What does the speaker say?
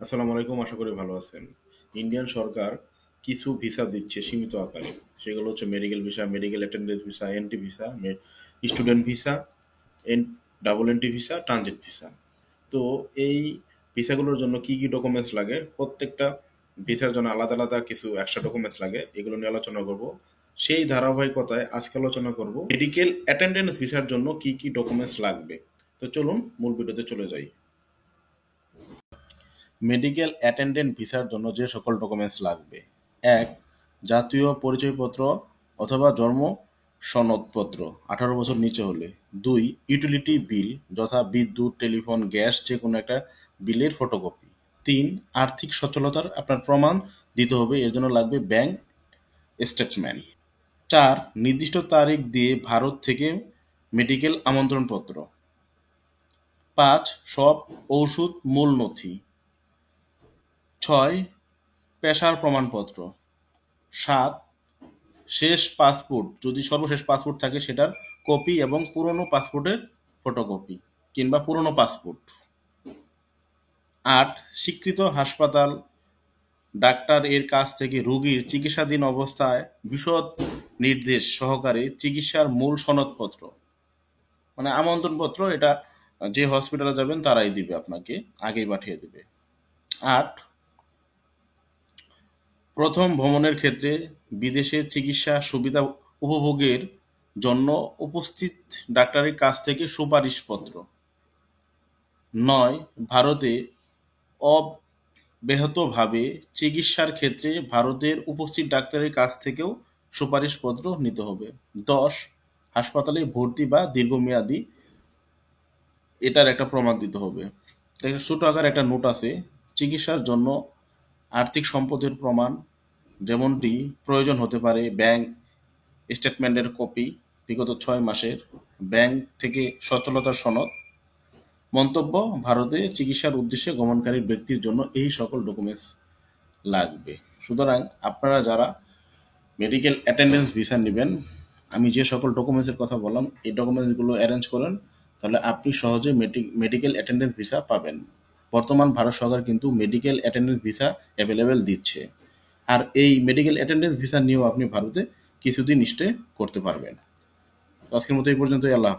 আসসালামু আলাইকুম, আশা করি ভালো আছেন। ইন্ডিয়ান সরকার কিছু ভিসা দিচ্ছে সীমিত আকারে। সেগুলো হচ্ছে medical visa, medical attendance visa, N T visa, student visa, N double N T visa, transit visa. তো এই ভিসাগুলোর জন্য কি কি ডকুমেন্টস লাগে, প্রত্যেকটা ভিসার জন্য আলাদা আলাদা কিছু এক্সট্রা ডকুমেন্টস লাগে, এগুলো নিয়ে আলোচনা করব। সেই ধারাবাহিকতায় আজকে আলোচনা করব মেডিকেল অ্যাটেন্ডেন্স ভিসার জন্য কি কি ডকুমেন্টস লাগবে। তো চলুন মূল ভিডিওতে চলে যাই। মেডিকেল অ্যাটেন্ডেন্ট ভিসার জন্য যে সকল ডকুমেন্টস লাগবে: এক, জাতীয় পরিচয়পত্র অথবা জন্ম সনদপত্র 18 বছর নিচে হলে। দুই, ইউটিলিটি বিল যথা বিদ্যুৎ, টেলিফোন, গ্যাস যে কোনো একটা বিলের ফটোকপি। তিন, আর্থিক সচ্ছলতার আপনার প্রমাণ দিতে হবে, এর জন্য লাগবে ব্যাংক স্টেটমেন্ট। চার, নির্দিষ্ট তারিখ দিয়ে ভারত থেকে মেডিকেল আমন্ত্রণপত্র। পাঁচ, সব ওষুধ মূল নথি। ছয়, পেশার প্রমাণপত্র। সাত, শেষ পাসপোর্ট যদি সর্বশেষ পাসপোর্ট থাকে সেটার কপি এবং পুরনো পাসপোর্টের ফটোকপি কিংবা পুরনো পাসপোর্ট। আট, স্বীকৃত হাসপাতাল ডাক্তার এর কাছ থেকে রোগীর চিকিৎসাধীন অবস্থায় বিশদ নির্দেশ সহকারে চিকিৎসার মূল সনদপত্র, মানে আমন্ত্রণপত্র। এটা যে হসপিটালে যাবেন তারাই দিবে আপনাকে, আগেই পাঠিয়ে দিবে। আট, প্রথম ভ্রমণের ক্ষেত্রে বিদেশে চিকিৎসা সুবিধা উপভোগের জন্য উপস্থিত ডাক্তারের কাছ থেকে সুপারিশপত্র। নয়, ভারতে অব্যাহতভাবে চিকিৎসার ক্ষেত্রে ভারতের উপস্থিত ডাক্তারের কাছ থেকেও সুপারিশপত্র নিতে হবে। 10, হাসপাতালে ভর্তি বা দীর্ঘমেয়াদী এটার একটা প্রমাণ দিতে হবে। একটা ছোট আকার একটা নোট আছে, চিকিৎসার জন্য আর্থিক সম্পদের প্রমাণ যেমনটি প্রয়োজন হতে পারে ব্যাংক স্টেটমেন্টের কপি, বিগত 6 মাসের ব্যাংক থেকে সচ্ছলতার সনদ। মন্তব্য: ভারতে চিকিৎসার উদ্দেশ্যে গমনকারী ব্যক্তির জন্য এই সকল ডকুমেন্টস লাগবে। সুতরাং আপনারা যারা মেডিকেল অ্যাটেন্ডেন্স ভিসা নেবেন, আমি যে সকল ডকুমেন্টসের কথা বললাম এই ডকুমেন্টসগুলো অ্যারেঞ্জ করেন, তাহলে আপনি সহজে মেডিকেল অ্যাটেন্ডেন্স ভিসা পাবেন। বর্তমান ভারত সরকার কিন্তু মেডিকেল অ্যাটেন্ডেন্স ভিসা অ্যাভেলেবেল দিচ্ছে। আর এই মেডিকেল অ্যাটেন্ডেন্স ভিসা নিয়েও আপনি ভারতে কিছুদিন স্টে করতে পারবেন। তো আজকের মতো এই পর্যন্তই। আল্লাহ হাফেজ।